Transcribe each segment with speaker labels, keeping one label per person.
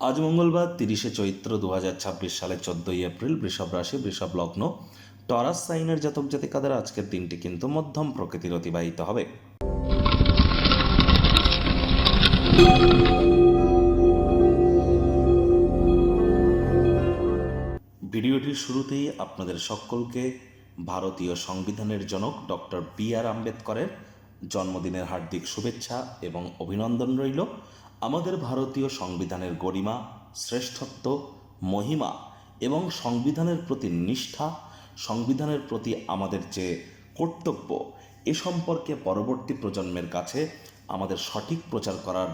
Speaker 1: আজ মঙ্গলবার 30শে চৈত্র 2026 সালের 14ই এপ্রিল। বৃষভ রাশি, বৃষভ লগ্ন, টরাস সাইনের জাতক জাতিকাদের আজকের দিনটি কিন্তু মধ্যম প্রকৃতির অতিবাহিত হবে। ভিডিওটির শুরুতেই আপনাদের সকলকে ভারতীয় সংবিধানের জনক ডক্টর বি.আর. আম্বেদকরের জন্মদিনের হার্দিক শুভেচ্ছা এবং অভিনন্দন রইল। আমাদের ভারতীয় সংবিধানের গরিমা, শ্রেষ্ঠত্ব, মহিমা এবং সংবিধানের প্রতি নিষ্ঠা, সংবিধানের প্রতি আমাদের যে কর্তব্য, এ সম্পর্কে পরবর্তী প্রজন্মের কাছে আমাদের সঠিক প্রচার করার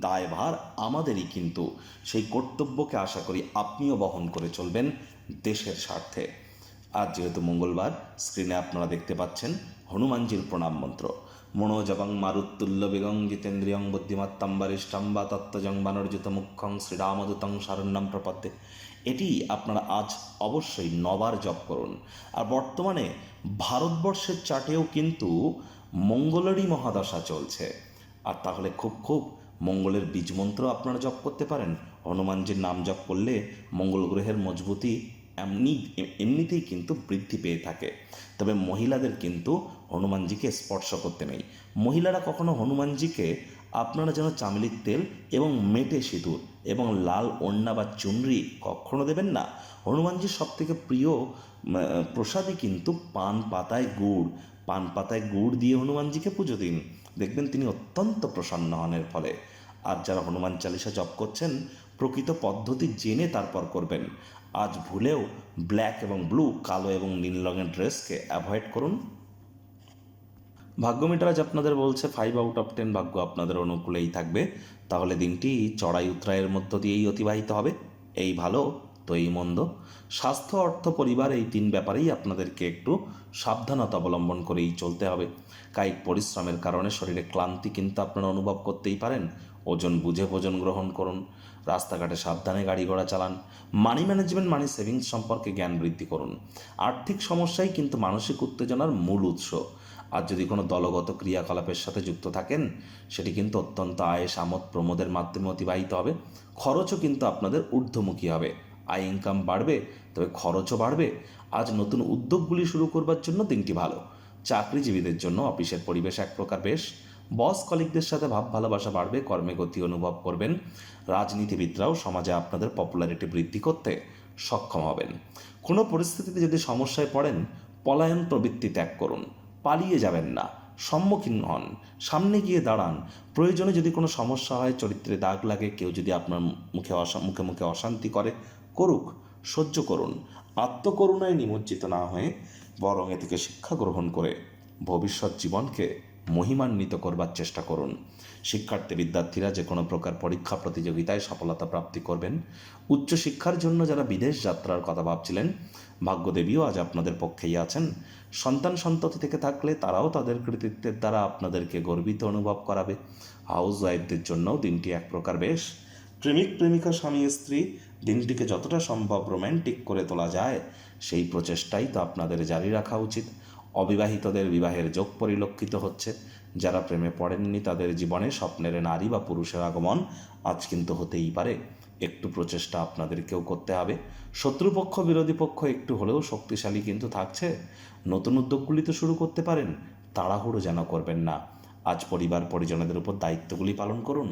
Speaker 1: দায়ভার আমাদেরই, কিন্তু সেই কর্তব্যকে আশা করি আপনিও বহন করে চলবেন দেশের স্বার্থে। আজ যেহেতু মঙ্গলবার, স্ক্রিনে আপনারা দেখতে পাচ্ছেন হনুমানজির প্রণাম মন্ত্র। মনোজবং মারুত্তুল্য বেগং জিতেন্দ্রিয়ং বুদ্ধিমত্তাং বরিষ্ঠং বা তত্ত্বজং বানর্জিত মুখ্যং শ্রীরামদূতং শরণ্যং প্রপদ্যে। এটি আপনারা আজ অবশ্যই 9 বার জপ করুন। আর বর্তমানে ভারতবর্ষের চার্টেও কিন্তু মঙ্গলেরই মহাদশা চলছে, আর তাহলে খুব মঙ্গলের বীজমন্ত্র আপনারা জপ করতে পারেন। হনুমানজির নাম জপ করলে মঙ্গল গ্রহের মজবুতি এমনিতেই কিন্তু বৃদ্ধি পেয়ে থাকে। তবে মহিলাদের কিন্তু হনুমানজিকে স্পর্শ করতে নেই। মহিলারা কখনো হনুমানজিকে আপনারা যেন চামেলির তেল এবং মেটে সিঁদুর এবং লাল ওড়না বা চুনরি কখনো দেবেন না। হনুমানজির সবথেকে প্রিয় প্রসাদই কিন্তু পান পাতায় গুড় দিয়ে হনুমানজিকে পুজো দিন, দেখবেন তিনি অত্যন্ত প্রসন্ন হন এর ফলে। আর যারা হনুমান চালিসা জপ করছেন, প্রকৃত পদ্ধতি জেনে তারপর করবেন। আজ ভুলেও ব্ল্যাক এবং ব্লু, কালো এবং নীল রঙের ড্রেসকে অ্যাভয়েড করুন। ভাগ্য মিটার আজ আপনাদের বলছে 5 আউট অফ 10 ভাগ্য আপনাদের অনুকূলেই থাকবে। তাহলে দিনটি চড়াই উতরাইয়ের মধ্য দিয়েই অতিবাহিত হবে। এই ভালো তো এই মন্দ। স্বাস্থ্য, অর্থ, পরিবার, এই 3 ব্যাপারেই আপনাদেরকে একটু সাবধানতা অবলম্বন করেই চলতে হবে। কায়িক পরিশ্রমের কারণে শরীরে ক্লান্তি কিন্তু আপনারা অনুভব করতেই পারেন। ওজন বুঝে ভোজন গ্রহণ করুন। রাস্তাঘাটে সাবধানে গাড়ি ঘোড়া চালান। মানি ম্যানেজমেন্ট, মানি সেভিংস সম্পর্কে জ্ঞান বৃদ্ধি করুন। আর্থিক সমস্যাই কিন্তু মানসিক উত্তেজনার মূল উৎস। আর যদি কোনো দলগত ক্রিয়াকলাপের সাথে যুক্ত থাকেন, সেটি কিন্তু অত্যন্ত আয়েস, আমোদ প্রমোদের মাধ্যমে অতিবাহিত হবে। খরচও কিন্তু আপনাদের ঊর্ধ্বমুখী হবে। আয় ইনকাম বাড়বে, তবে খরচও বাড়বে। আজ নতুন উদ্যোগগুলি শুরু করবার জন্য দিনটি ভালো। চাকরিজীবীদের জন্য অফিসের পরিবেশ এক প্রকার বেশ। বস কলিগদের সাথে ভাব ভালোবাসা বাড়বে, কর্মে গতি অনুভব করবেন। রাজনীতিবিদরাও সমাজে আপনাদের পপুলারিটি বৃদ্ধি করতে সক্ষম হবেন। কোনো পরিস্থিতিতে যদি সমস্যায় পড়েন, পলায়ন প্রবৃত্তি ত্যাগ করুন। পালিয়ে যাবেন না, সম্মুখীন হন, সামনে গিয়ে দাঁড়ান। প্রয়োজনে যদি কোনো সমস্যা হয়, চরিত্রে দাগ লাগে, কেউ যদি আপনার মুখে অশান্তি করে, করুক, সহ্য করুন। আত্মকরুণায় নিমজ্জিত না হয়ে বরং এ থেকে শিক্ষা গ্রহণ করে ভবিষ্যৎ জীবনকে মহিমান্বিত করবার চেষ্টা করুন। বিদ্যার্থীরা যে কোনো প্রকার পরীক্ষা প্রতিযোগিতায় সফলতা প্রাপ্তি করবেন। উচ্চশিক্ষার জন্য যারা বিদেশ যাত্রার কথা ভাবছিলেন, ভাগ্যদেবীও আজ আপনাদের পক্ষেই আছেন। সন্ততি থেকে থাকলে তারাও তাদের কৃতিত্বের দ্বারা আপনাদেরকে গর্বিত অনুভব করাবে। হাউস ওয়াইফদের জন্যও দিনটি এক প্রকার বেশ। প্রেমিকা, স্বামী, স্ত্রী দিনটিকে যতটা সম্ভব রোম্যান্টিক করে তোলা যায়, সেই প্রচেষ্টাই তো আপনাদের জারি রাখা উচিত। অবিবাহিতদের বিবাহের যোগ পরিলক্ষিত হচ্ছে। যারা প্রেমে পড়েননি, তাদের জীবনে স্বপ্নের নারী বা পুরুষের আগমন আজ কিন্তু হতেই পারে। একটু প্রচেষ্টা আপনাদেরকেও করতে হবে। শত্রুপক্ষ, বিরোধী পক্ষ একটু হলেও শক্তিশালী কিন্তু থাকছে। নতুন উদ্যোগগুলি তো শুরু করতে পারেন, তাড়াহুড়ো যেন করবেন না। আজ পরিবার পরিজনদের উপর দায়িত্বগুলি পালন করুন।